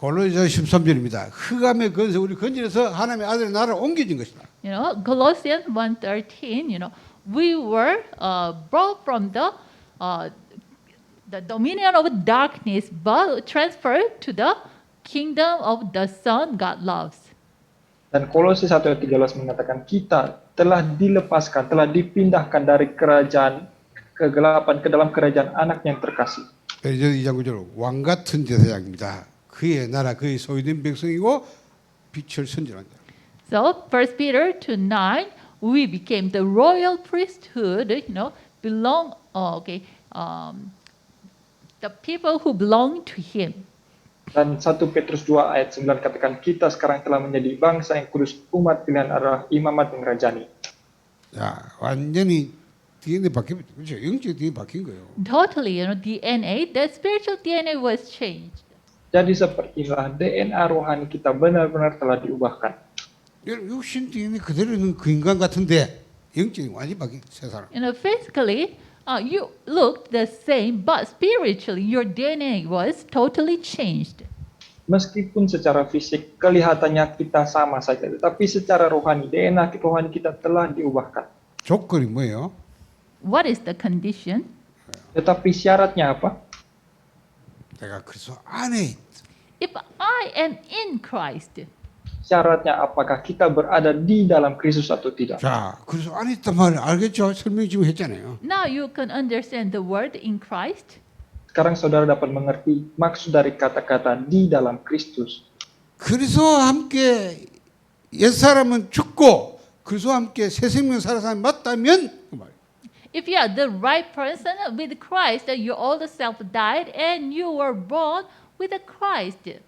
골로새 13절입니다. 흑암의 근세 우리 건진에서 하나님의 아들의 나라를 옮겨진 것이다. Colossians 1:13, we were brought from the dominion of darkness, but transferred to the kingdom of the Son God loves. Dan Kolose 1 ayat 13 mengatakan kita telah dilepaskan, telah dipindahkan dari kerajaan kegelapan ke dalam kerajaan anak yang terkasih. 베드로 2장 9절 왕 같은 제사장입니다. 그의 나라 그의 소유된 백성이고 빛을 선전한다. So 1 Peter 2:9, we became the royal priesthood, the people who belong to him. Dan 1 Petrus 2 ayat 9 katakan kita sekarang telah menjadi bangsa yang kudus, umat pilihan adalah imamat yang rajani. 자, 완전히 DNA 바뀌면 그렇죠. 영적 DNA 바뀐 거예요. Totally, DNA, the spiritual DNA was changed. Jadi sepertilah DNA rohani kita benar-benar telah diubahkan. 육신 DNA 그대로 있는 그 인간 같은데 영적이 완전히 바뀐 새 사람. Physically, you looked the same, but spiritually, your DNA was totally changed. Meskipun secara fisik kelihatannya kita sama saja, tetapi secara rohani, DNA rohani kita telah diubahkan. 조건이 뭐예요? What is the condition? Tetapi syaratnya apa? 내가 그리스도 안에 있다. If I am in Christ, Syaratnya apakah kita berada di dalam Kristus atau tidak? 자, 그리스도 안에 있단 말을 알겠죠? 설명 지금 했잖아요. now you can understand the word in Christ. Sekarang saudara dapat mengerti maksud dari kata-kata di dalam Kristus. 그리스도와 함께 옛사람은 죽고 그리스도와 함께 새 생명 살아 사람이 맞다면 그 말. If you are the right person with Christ, your old self died and you were born with Christ.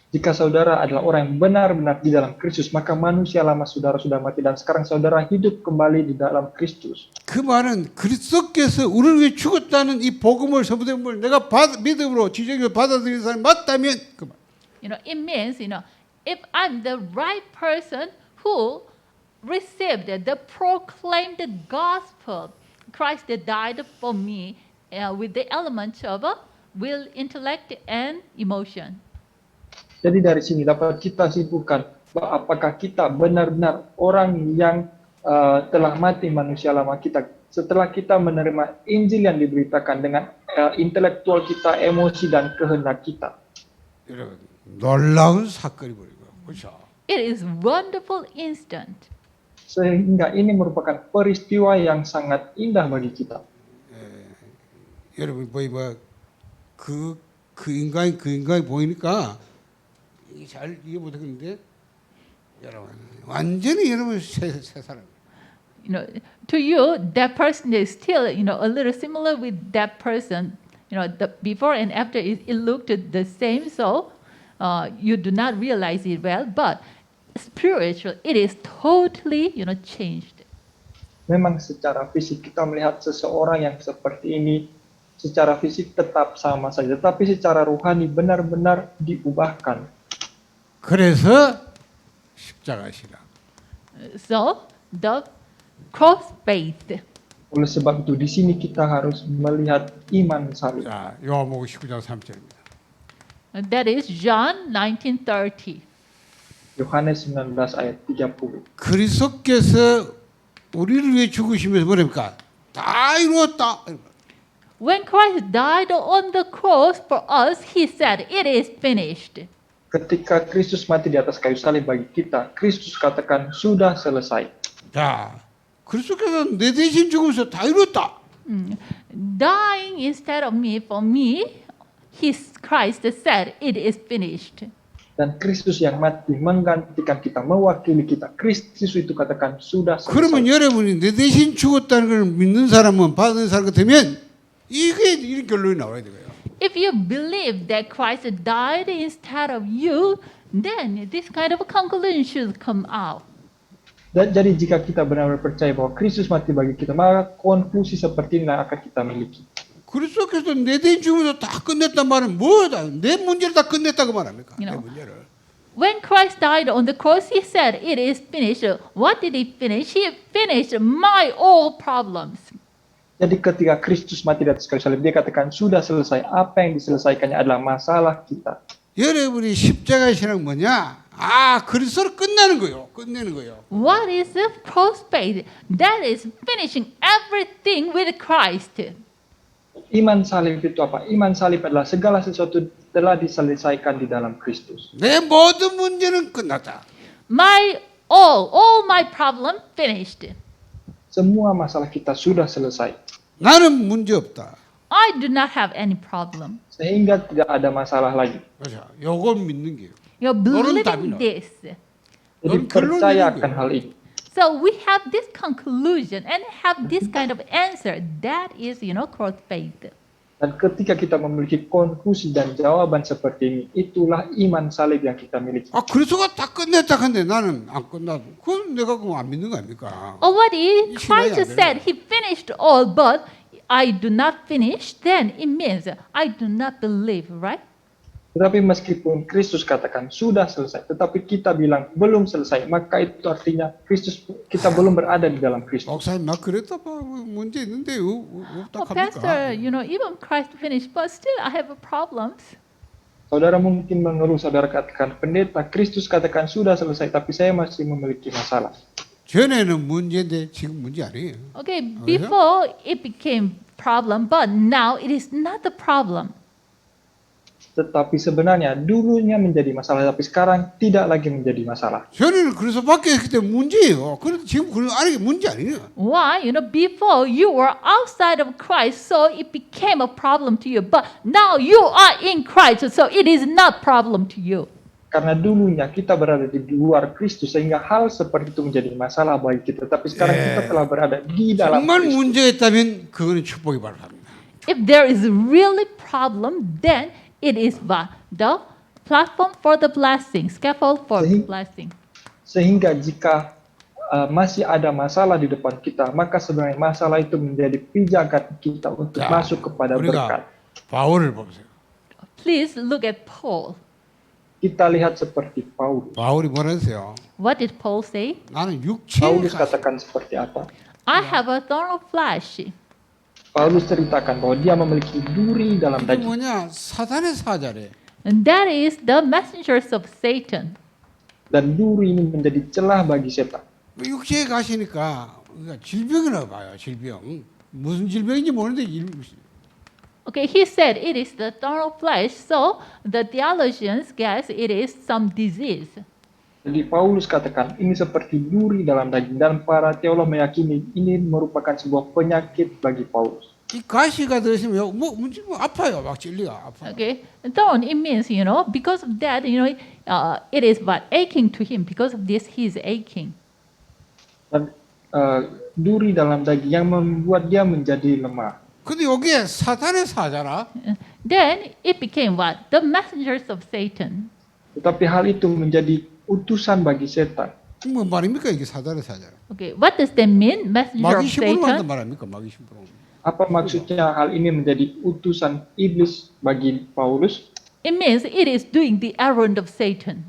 Jika saudara adalah orang yang benar-benar di dalam Kristus, maka manusia lama saudara sudah mati dan sekarang saudara hidup kembali di dalam Kristus. 그 말은 그리스도께서 우리를 위해 죽었다는 이 복음을 선포됨을 내가 믿음으로 지적으로 받아들이는 사람이 맞다면 그 말. It means, if I'm the right person who received the proclaimed gospel, Christ died for me with the elements of will, intellect, and emotion. Jadi dari sini dapat kita simpulkan bahwa apakah kita benar-benar orang yang telah mati manusia lama kita setelah kita menerima Injil yang diberitakan dengan intelektual kita, emosi dan kehendak kita. 여러분 놀라운 사건이 벌이고 그렇죠. It is wonderful instant. Sehingga ini merupakan peristiwa yang sangat indah bagi kita. 여러분 그 인간이 보이니까 이게 잘 이해 못하겠는데 여러분 완전히 여러분 새 사람. To you, that person is still, a little similar with that person. The before and after it looked the same, so you do not realize it well. But spiritual, it is totally, changed. Memang secara fisik kita melihat seseorang yang seperti ini, secara fisik tetap sama saja, tapi secara rohani benar-benar diubahkan. 그래서 십자가시라. So the cross faith. Oleh sebab itu di sini kita harus melihat iman salib. 자, 요한복음 19장 3절입니다. That is John 19:30. Yohanes 19 ayat 30. 그리스도께서 우리를 위해 죽으시면서 뭐랍니까? 다 이루었다. When Christ died on the cross for us, he said, "It is finished." Ketika Kristus mati di atas kayu salib bagi kita, Kristus katakan sudah selesai. 자, 그리스도께서 내 대신 죽으면서 다 이루었다. Dying instead of me, for me, Christ said, "It is finished." Dan Kristus yang mati menggantikan kita, mewakili kita. Kristus itu katakan sudah 그러면 selesai. 여러분이 내 대신 죽었다는 걸 믿는 사람은 받은 사람 같으면 이게 이런 결론이 나와야 돼요. If you believe that Christ died instead of you, then this kind of conclusion should come out. Dan jadi jika kita benar-benar percaya bahwa Kristus mati bagi kita, maka konklusi seperti ini akan kita miliki. 그리스도께서 내 대신 죽으면서 다 끝냈단 말은 뭐다? 내 문제를 다 끝냈다고 말합니까? You 내 know. 문제를. When Christ died on the cross, he said, "It is finished." What did he finish? He finished my all problems. Jadi ketika Kristus mati di atas kayu salib, dia katakan sudah selesai. Apa yang diselesaikannya adalah masalah kita. 여러분이 십자가 신앙 뭐냐? 아, 그리스도로 끝나는 거요. 끝내는 거요. What is the cross faith? That is finishing everything with Christ. Iman salib itu apa? Iman salib adalah segala sesuatu telah diselesaikan di dalam Kristus. 내 모든 문제는 끝났다. All my problem finished. Semua masalah kita sudah selesai. 나는 문제 없다. I do not have any problem. Sehingga tidak ada masalah lagi. 그렇죠. 요걸 믿는 게요. You're 너는 답이 believing 나와. this. Jadi percaya akan hal ini. So we have this conclusion and have this kind of answer. That is, cross faith. Dan ketika kita memiliki konklusi dan jawaban seperti ini, itulah iman salib yang kita miliki. 아, 그리스도가 다 끝냈다 근데 나는 안 끝나도 그건 내가 그거 안 믿는 거 아닙니까? Already, 신앙이 안 Christ 되는 said he finished all, but I do not finish, then it means I do not believe, right? Tetapi meskipun Kristus katakan sudah selesai, tetapi kita bilang belum selesai, maka itu artinya kita belum berada di dalam Kristus. 목사님 막 그랬다 봐 문제 있는데 Oh, 어떡합니까? Pastor, even Christ finished, but still I have problems. Saudara mungkin mengeluh, saudara katakan, pendeta, Kristus katakan sudah selesai, tapi saya masih memiliki masalah. 전에는 문제인데 지금 문제 아니에요. Okay, before it became problem, but now it is not the problem. Tetapi sebenarnya dulunya menjadi masalah, tapi sekarang tidak lagi menjadi masalah. 전에는 그래서 밖에 있기 때문에 문제예요. 그런데 지금 그런 안에 문제 아니에요. Why? Before you were outside of Christ, so it became a problem to you. But now you are in Christ, so it is not problem to you. Karena dulunya kita berada di luar Kristus, sehingga hal seperti itu menjadi masalah bagi kita. Tapi sekarang kita telah berada di dalam 정말 Kristus. 문제가 있다면 그거는 축복이 바랍니다. If there is really problem, then it is what? The platform for the blessing, scaffold for the blessing. Sehingga jika masih ada masalah di depan kita, maka sebenarnya masalah itu menjadi pijakan kita untuk masuk kepada berkat. 바울을 보세요. Please look at Paul. Kita lihat seperti Paulus. 바울이 뭐라 했어요? What did Paul say? 나는 육체의 Paulus 가시. katakan seperti apa? I have a thorn of flesh. Paulus ceritakan bahwa dia memiliki duri dalam 이게 daging. 뭐냐? 사단의 사자래. And that is the messengers of Satan. Dan duri ini menjadi celah bagi setan. 육체에 가시니까 우리가 질병이라고 봐요. 질병. 무슨 질병인지 모르는데 Okay, he said it is the thorn of flesh, so the theologians guess it is some disease. Jadi Paulus katakan ini seperti duri dalam daging, dan para teolog meyakini ini merupakan sebuah penyakit bagi Paulus. 이 가시가 들으시면 문제 아파요. 막 찔리가 아파. Okay, thorn it means because of that it is what aching to him. Because of this he is aching. Dan duri dalam daging yang membuat dia menjadi lemah. 근데 여기에 사단의 사자라. Then it became what? The messengers of Satan. Tetapi hal itu menjadi utusan bagi setan. 뭐 말입니까 이게 사단의 사자라? Okay, what does that mean? Messenger of 마귀 심부름 한단 Satan. 말 아닙니까? 마귀 심부름. Apa maksudnya hal ini menjadi utusan iblis bagi Paulus? It means it is doing the errand of Satan.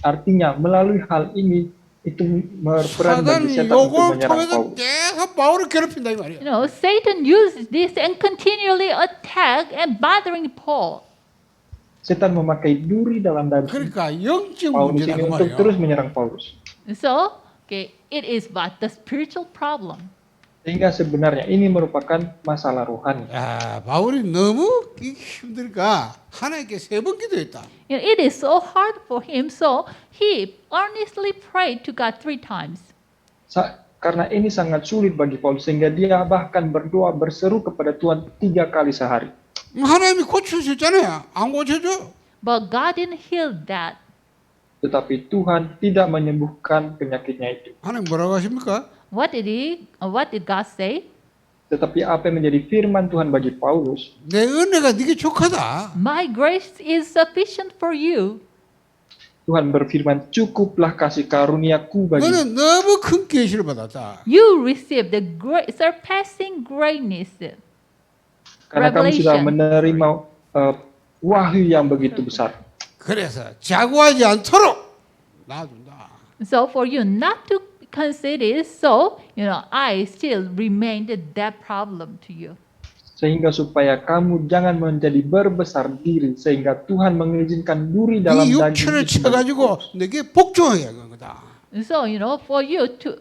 Artinya melalui hal ini itu berperan bagi 사단이 setan untuk 요걸 menyerang 통해서 Paulus. 계속 바울을 괴롭힌다 이 말이야. Satan uses this and continually attack and bothering Paul. setan memakai duri dalam daging 그러니까 영적 Paulus 문제다 ini 그 untuk 말이에요. terus menyerang Paulus. So, okay, it is but the spiritual problem. Sehingga sebenarnya ini merupakan masalah rohani. 야, 바울이 너무 힘드니까 하나님께 3번 기도했다. You know, it is so hard for him, so he earnestly prayed to God 3 times. Karena ini sangat sulit bagi Paulus sehingga dia bahkan berdoa berseru kepada Tuhan 3 kali sehari. 하나님이 고쳐주셨잖아요. 안 고쳐줘? But God didn't heal that. Tetapi Tuhan tidak menyembuhkan penyakitnya itu. 하나님 뭐라고 하십니까? What did God say? Tetapi apa yang menjadi firman Tuhan bagi Paulus? 내 은혜가 네게 족하다. My grace is sufficient for you. Tuhan berfirman, cukuplah kasih karuniaku bagimu. 너는 너무 큰 계시를 받았다. You receive the great, surpassing greatness. Karena kamu sudah Revelation. menerima wahyu yang begitu besar. 그래서 자고하지 않도록 놔둔다. So for you not to consider, so I still remained that problem to you. Sehingga supaya kamu jangan menjadi berbesar diri sehingga Tuhan mengizinkan duri dalam 이 daging 육체를 itu 쳐가지고 내게 복종하게 한 거다. So for you to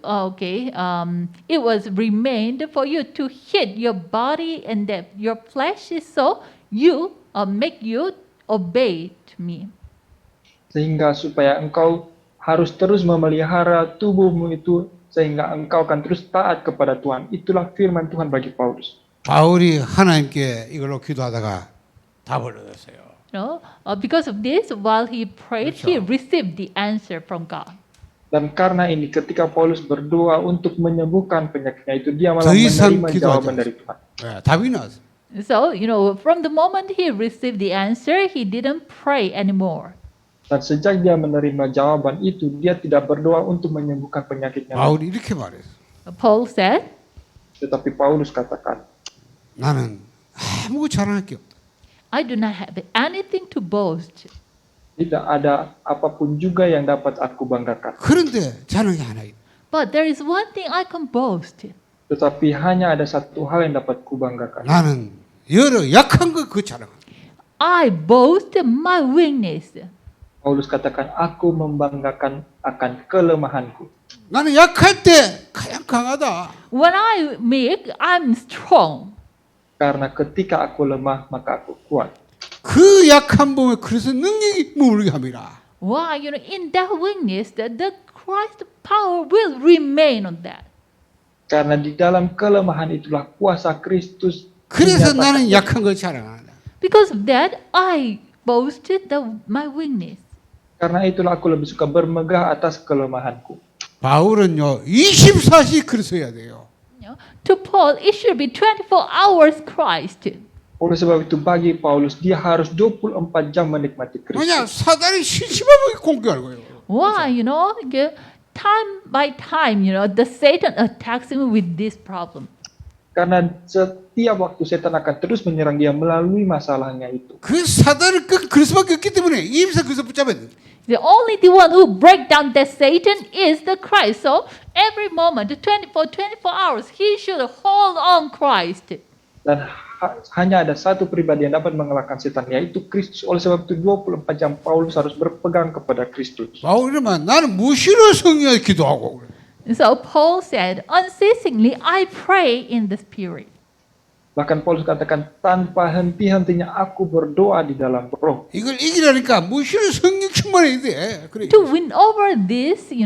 it was remained for you to hit your body and that your flesh is so you make you obey to me. sehingga supaya engkau harus terus memelihara tubuhmu itu sehingga engkau akan terus taat kepada Tuhan. Itulah firman Tuhan bagi Paulus. 바울이 하나님께 이걸로 기도하다가 답을 얻었어요. Because of this, while he prayed, he 그렇죠. received the answer from God. Dan karena ini ketika Paulus berdoa untuk menyembuhkan penyakitnya itu dia malah 더 이상 menerima 기도하지 jawaban dari Tuhan. 답이 나왔어요. So from the moment he received the answer, he didn't pray anymore. Dan sejak dia menerima jawaban itu dia tidak berdoa untuk menyembuhkan penyakitnya. 바울이 이렇게 말했어. Paul said, Tetapi Paulus katakan, 나는 아무 자랑할 게 없다. I do not have anything to boast. tidak ada apapun juga yang dapat aku banggakan. 그런데 자랑이 하나 있다. But there is one thing I can boast. Tetapi hanya ada satu hal yang dapat kubanggakan. 나는 여러 약한 거 그 자랑한다. I boast my weakness. Paulus katakan, aku membanggakan akan kelemahanku. 나는 약할 때 가장 강하다. When I weak, I'm strong. Karena ketika aku lemah, maka aku kuat. 그 약한 몸에 그래서 능력이 머물게 합니다. Why? In that weakness, the Christ power will remain on that. Karena di dalam kelemahan itulah kuasa Kristus 그래서 dinyatakan. 나는 약한 걸 자랑한다. Because of that, I boasted my weakness. Karena itulah aku lebih suka bermegah atas kelemahanku. 바울은요 24시 그리스도야 돼요. To Paul, it should be 24 hours Christ. Oleh sebab itu bagi Paulus dia harus 24 jam menikmati 왜냐 Kristus. 사단이 실시방하게 공격할 거예요. Why? Time by time, the Satan attacks him with this problem. Karena setiap waktu setan akan terus menyerang dia melalui masalahnya itu. 그 사단을 그럴 수밖에 없기 때문에 이임사 그래서 붙잡아야 돼. The only the one who break down that Satan is the Christ. So every moment, 24 hours, he should hold on Christ. Dan hanya ada satu pribadi yang dapat mengalahkan setan, yaitu Kristus. Oleh sebab itu 24 jam Paulus harus berpegang kepada Kristus. 바울이 말 나는 무시로 성령에 기도하고 그래. So Paul said, unceasingly I pray in the Spirit. Bahkan Paulus katakan, tanpa henti-hentinya aku berdoa di dalam roh. 이걸 이기려니까 무시로 성령 충만해야 돼. 그래. To win over this, he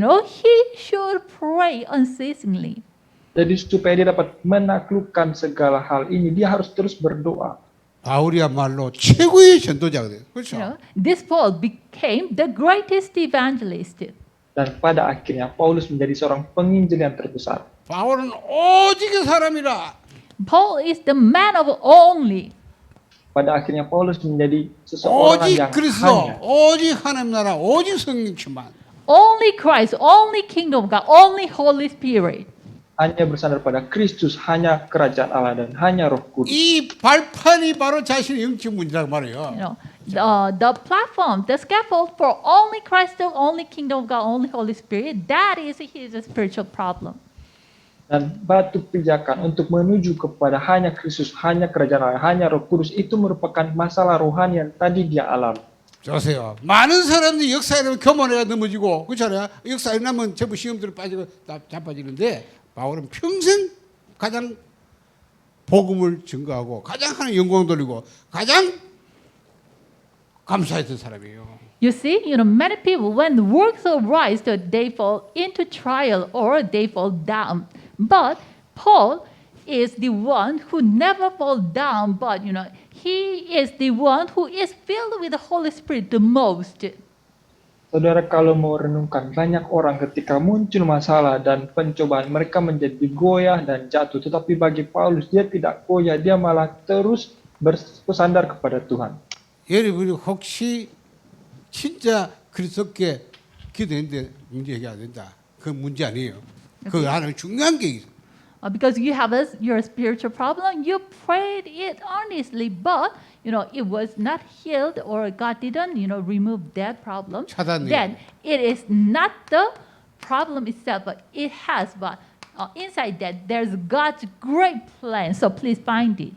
should pray unceasingly. Jadi supaya dia dapat menaklukkan segala hal ini, dia harus terus berdoa. 바울이야말로 최고의 전도자가 돼. 그렇죠? This Paul became the greatest evangelist. Dan pada akhirnya Paulus menjadi seorang penginjil yang terbesar. 바울은 오직의 사람이라. Paul is the man of only. Pada akhirnya Paulus menjadi seseorang 오직 yang 그리스도, hanya 오직 하나님 나라, 오직 성령 충만. Only Christ, only kingdom of God, only Holy Spirit. bersandar pada Kristus, hanya kerajaan Allah dan hanya Roh Kudus. 이 발판이 바로 자신의 영적 문제라고 말해요. The platform, the scaffold for only Christ, only kingdom of God, only Holy Spirit, that is his spiritual problem. Dan batu pijakan untuk menuju kepada hanya Kristus, hanya kerajaan Allah, hanya Roh Kudus itu merupakan masalah rohani yang tadi dia alami. 보세요. 많은 사람들이 역사 일어나면 교만해가 넘어지고 그렇잖아요. 역사 일어나면 전부 시험들을 빠지고 자빠지는데 바울은 평생 가장 복음을 증거하고 가장 하는 영광 돌리고 가장 감사했던 사람이에요. You see, many people, when the works arise, they fall into trial or they fall down. But Paul is the one who never fall down, but, he is the one who is filled with the Holy Spirit the most. Saudara, kalau mau renungkan, banyak orang ketika muncul masalah dan pencobaan, mereka menjadi goyah dan jatuh. Tetapi bagi Paulus, dia tidak goyah, dia malah terus bersandar kepada Tuhan. 여러분이 혹시 진짜 그리스도께 기도했는데 문제 해결 안 된다. 그건 문제 아니에요. 그 안에 중요한 게 있어요. Because you have your spiritual problem, you prayed it honestly, but it was not healed or God didn't remove that problem. 차단해요. Then it is not the problem itself, but it has. But inside that, there's God's great plan. So please find it.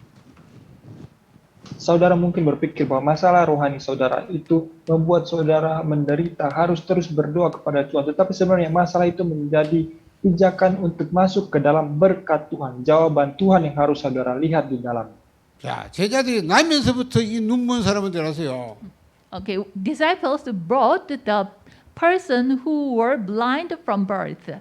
Saudara mungkin berpikir bahwa masalah rohani saudara itu membuat saudara menderita, harus terus berdoa kepada Tuhan. Tetapi sebenarnya masalah itu menjadi pijakan untuk masuk ke dalam berkat Tuhan, jawaban Tuhan yang harus saudara lihat di dalam. 자, 제자들이 나면서부터 이 눈먼 사람들 아세요. Okay, disciples brought the person who were blind from birth.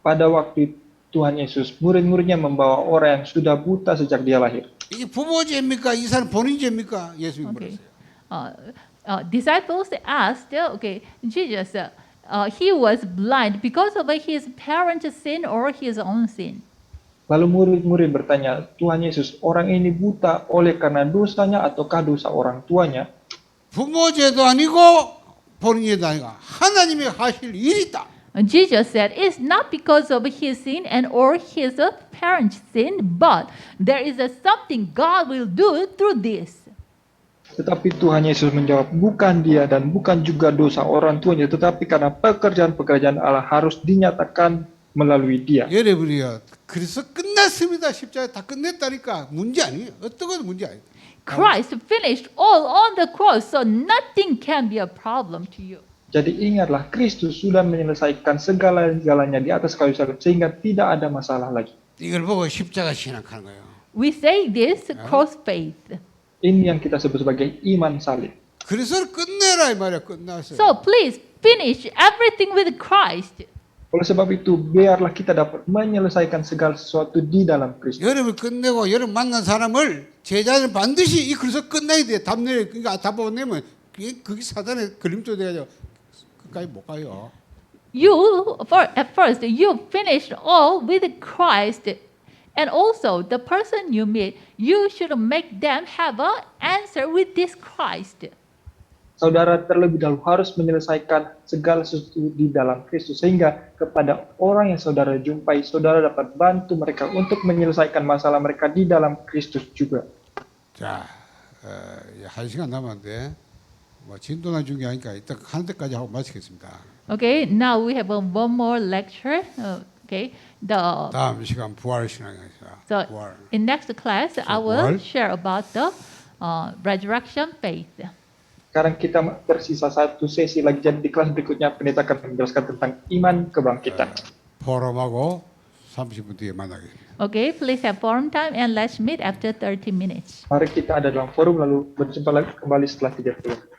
Pada waktu Tuhan Yesus, murid-muridnya membawa orang yang sudah buta sejak dia lahir. 이게 부모 죄입니까? 이 사람 본인 죄입니까? 예수님 Okay. 물었어요. Disciples asked, Jesus, he was blind because of his parents' sin or his own sin. Lalu murid-murid bertanya, Tuhan Yesus, orang ini buta oleh karena dosanya ataukah dosa orang tuanya? 부모 죄도 아니고 본인 죄도 아니고 하나님의 하실 일이 있다. Jesus said, it's not because of his sin and or his parents' sin, but there is something God will do through this. Tetapi Tuhan Yesus menjawab, bukan dia dan bukan juga dosa orang tuanya, tetapi karena pekerjaan-pekerjaan Allah harus dinyatakan melalui dia. 여러분이요. 그래서 끝났습니다. 십자가 다 끝냈다니까. 문제 아니에요. 어떤 것도 문제 아니에요. Christ finished all on the cross, so nothing can be a problem to you. Jadi ingatlah, Kristus sudah menyelesaikan segala-galanya di atas kayu salib sehingga tidak ada masalah lagi. 이걸 보고 십자가 신학하는 거예요. We say this cross faith. Ini yang kita sebut sebagai iman salib. 그래서 끝내라 이 말이야. 끝났어요. So please finish everything with Christ. Oleh sebab itu, biarlah kita dapat menyelesaikan segala sesuatu di dalam Kristus. 여러분 끝내고 여러분 만난 사람을 제자는 반드시 이 그래서 끝나야 돼. 답내 그러니까 답 못 내면 그게 사단의 걸림돌 돼가지고 끝까지 못 가요. At first, you finish all with Christ. And also, the person you meet, you should make them have an answer with this Christ. Saudara terlebih dahulu harus menyelesaikan segala sesuatu di dalam Kristus. Sehingga kepada orang yang saudara jumpai, saudara dapat bantu mereka untuk menyelesaikan masalah mereka di dalam Kristus juga. 자, 1시간 남았는데 뭐 진도나 중요하니까 이따 하는 데까지 하고 마치겠습니다. Okay, now we have one more lecture. Okay, 다음 시간 부활 신앙입니다. so 부활. in next class, I will buar. share about the resurrection faith. Sekarang kita tersisa satu sesi lagi. Jadi di kelas berikutnya pendeta akan menjelaskan tentang iman kebangkitan. 포럼하고 30분 뒤에 만나겠습니다. Okay, please have forum time and let's meet after 30 minutes. Mari kita ada dalam forum lalu berjumpa lagi kembali setelah 30.